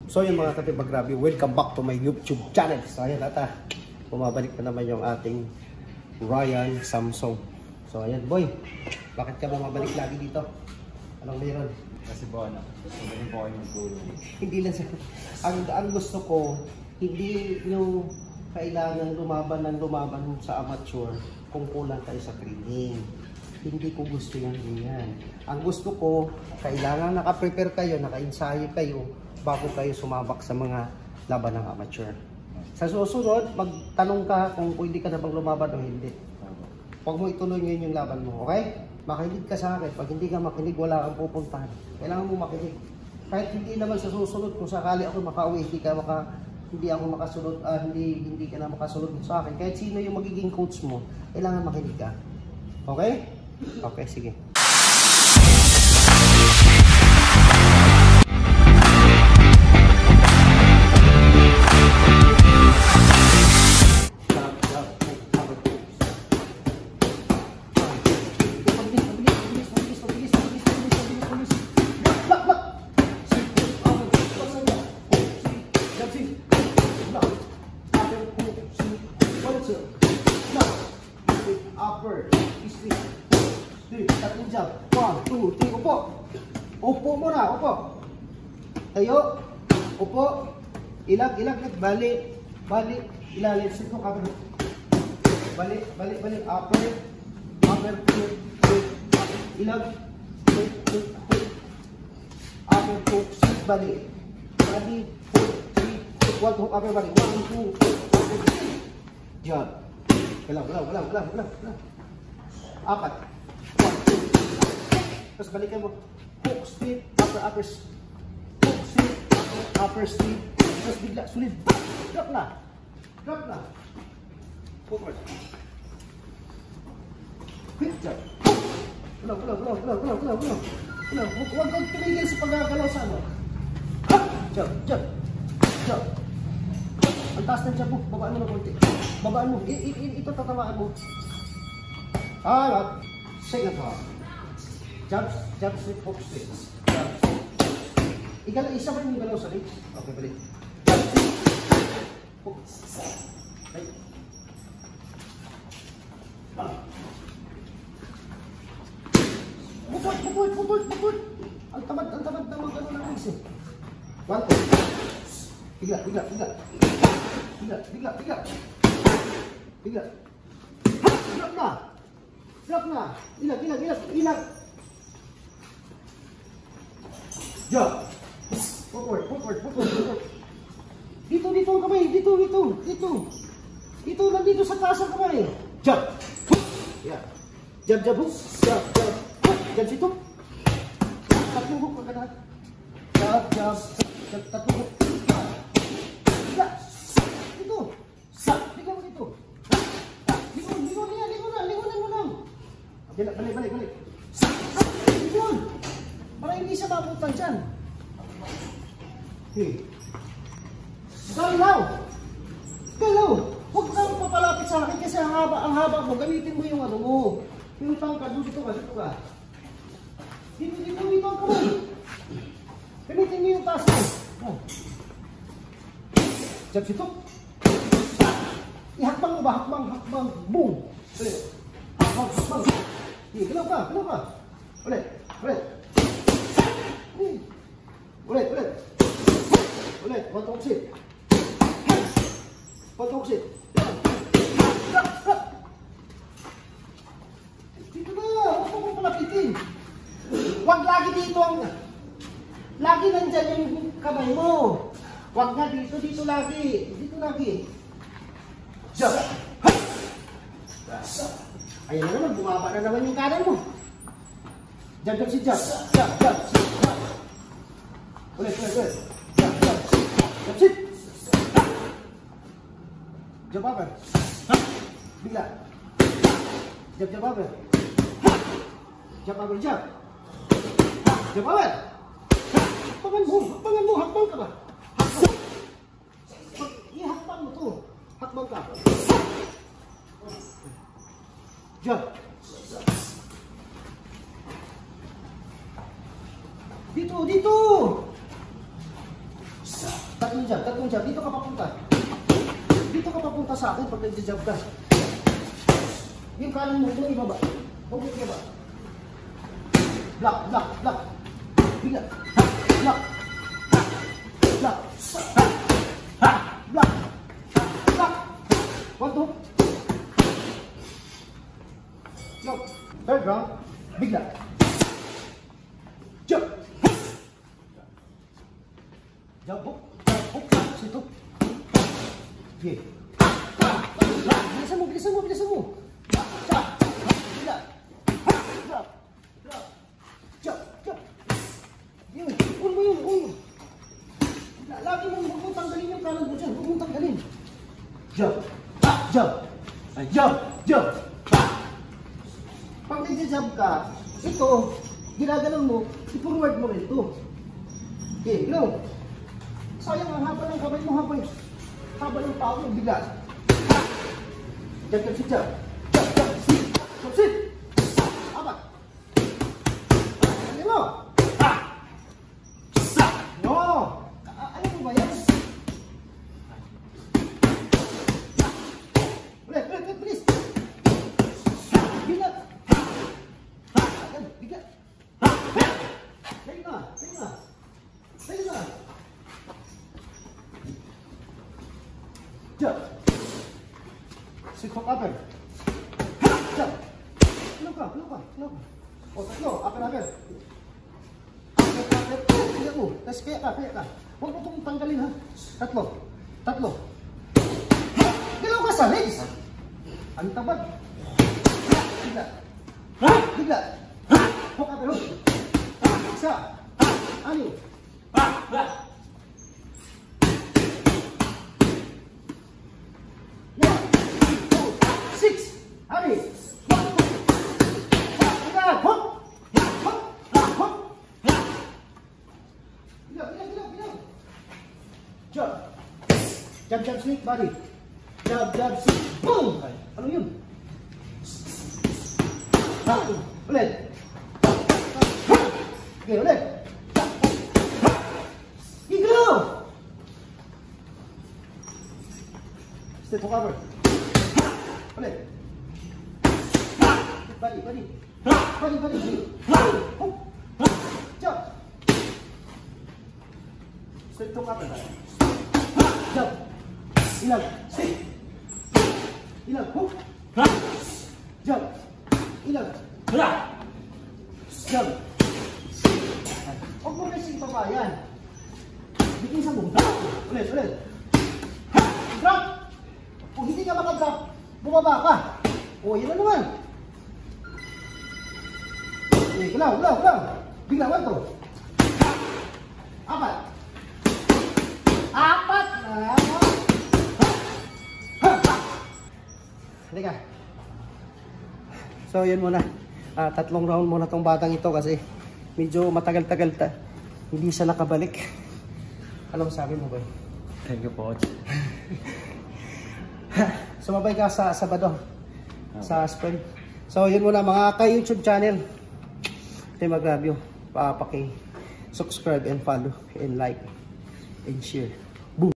So yun mga katibag, grabe, welcome back to my YouTube channel. So ayan ata, bumabalik na naman yung ating Ryan Samsung. So ayan boy, bakit ka bumabalik lagi dito? Anong meron? Kasi po gusto mo rin po kayo magtulong. Hindi lang sa... Ang gusto ko, hindi yung kailangan lumaban sa amateur kung kulang kayo sa training. Hindi ko gusto yung ganyan. Ang gusto ko, kailangan naka-prepare kayo, naka-ensayo kayo bago kayo sumabak sa mga laban ng amateur. Sa susunod, magtanong ka kung pwede ka na bang lumaban o hindi. Huwag mo ituloy ngayon yung laban mo, okay? Makinig ka sa akin. Pag hindi ka makinig, wala kang pupuntahan. Kailangan mo makinig. Kahit hindi naman sa susunod, kung sakali ako makauwi, hindi ako makasunod, hindi ka na makasunod sa akin. Kahit sino yung magiging coach mo, kailangan makinig ka. Okay? Okay, sige. Upper, tatlong jump. 1, 2, 3, upo. Upo muna, upo. Tayo. Upo. Ilag, balik. Ilalim. Sito ka. Balik. Upper. Ilag. Upper, sit, balik. Balik, 4, 3, 1, upper, balik. 1, 2, jump. Wala. Apat. 1, 2. Tapos balikan mo. Hook, straight, upper, hook, straight, upper, straight. Tapos bigla, sulit. Drop na. Forward. Quick jump. Wala. Huwag kang tumigil sa paggagalaw sa ano. Jump. Ang taas ng jump mo. Babaan mo ng konti. Babaan mo. Ito tatamaan mo. Second half. Jump straight, hook straight. Isa ba yung galaw sa legs? Okay, balik. Jump straight, hook. Okay. Bukod. Ang tamad ng mga gano'n ng legs eh. 1, 2. Bigla. Drop na. Ilag. Jump. Forward. Dito ang kamay. Dito. Nandito sa taas ang kamay. Jump. Yeah. Jump. Jump. Sito. Tatlong hook agad. Jump. Tatlong hook. Dito. Bigyan mo dito. Lingon mo lang. Balik. Yun. Para hindi siya mabutan dyan. Okay. Galaw. Huwag kang papalapit sa akin kasi ang haba mo. Gamitin mo yung ano mo. Yung tangkad mo. Dito ka. Dito ang kamay. Gamitin mo yung taas mo. Jump sito. Ihakbang mo ba? Hakbang. Boom. Hakbang. Galaw ka. Ulit. Ulit. One talk sit. Dito na. Huwag mo palapitin. Huwag lagi dito lagi nandyan yung kamay mo. Huwag na dito lagi. Jump. Ayan na naman, bumaba na naman yung kanan mo. Jump. Ulit. Jump, sit. Jump upper. Bigla. Jump upper. Jump upper. Hakbang ka ba? Ihakbang mo to. Hakbang ka. Jump. Dito. Tatlong jab. Dito ka papunta. Dito ka papunta sa akin pag nag-jab ka. Yung kanan mo, huwag ibaba. Huwag ibaba. Block. Bigla. Block. Block. Block. Block. 1, 2. Block. Third round. Bigla. Jump. Jump. Hook. Situ. Okay. Bilisan mo. Bigla. Drop. Jump. Yun. Huwag mo. Lagi mong tanggalin yung kanan mo dyan. Huwag mong tanggalin. Jump. Pag nag-jump ka, ito, ginagalaw mo, i-forward mo rin ito. Okay, no. Sayang ang haba ng kamay mo, haba ng pao mo, bigat. Jump. Sit. Apat. Ano mo? No. Ano mo ba yan? Ulit, please. Bigat. Bigat. Tayo na. Jump. Sit hook upper. Jump. Ilaw ka. O, tatlo. Upper. Tingnan mo. Tapos kaya ka. Huwag mo itong tanggalin ha. Tatlo. Galaw ka sa legs. Ang tabad. Bigla. Hook upper. Isa. Ani. 6. Ani. Jab, sneak, body. Jab, sneak, boom! Ano yun? Ulit. Okay, ulit. Go! Step to cover. Ulit. Body. Jump. Step to cover. Jump. Ilang. Sit. Ilang. Hook. Jump. Ilang. Jump. Huwag mo rin sige pa yan. Bigyan sa mong drop. Ulit. Drop. Kung hindi ka makadrop, bumaba ka. O, yun na naman. Okay, gulaw. Biglawan to. Apat. Halika. So, yun muna. 3 round muna tong batang ito kasi medyo matagal-tagal hindi siya nakabalik. Ano sabi mo ba? Thank you, Coach. Sumabay ka sa Sabado. Sa spring. So, yun muna mga ka-YouTube channel. Ito mag-review. Paki-subscribe and follow and like and share.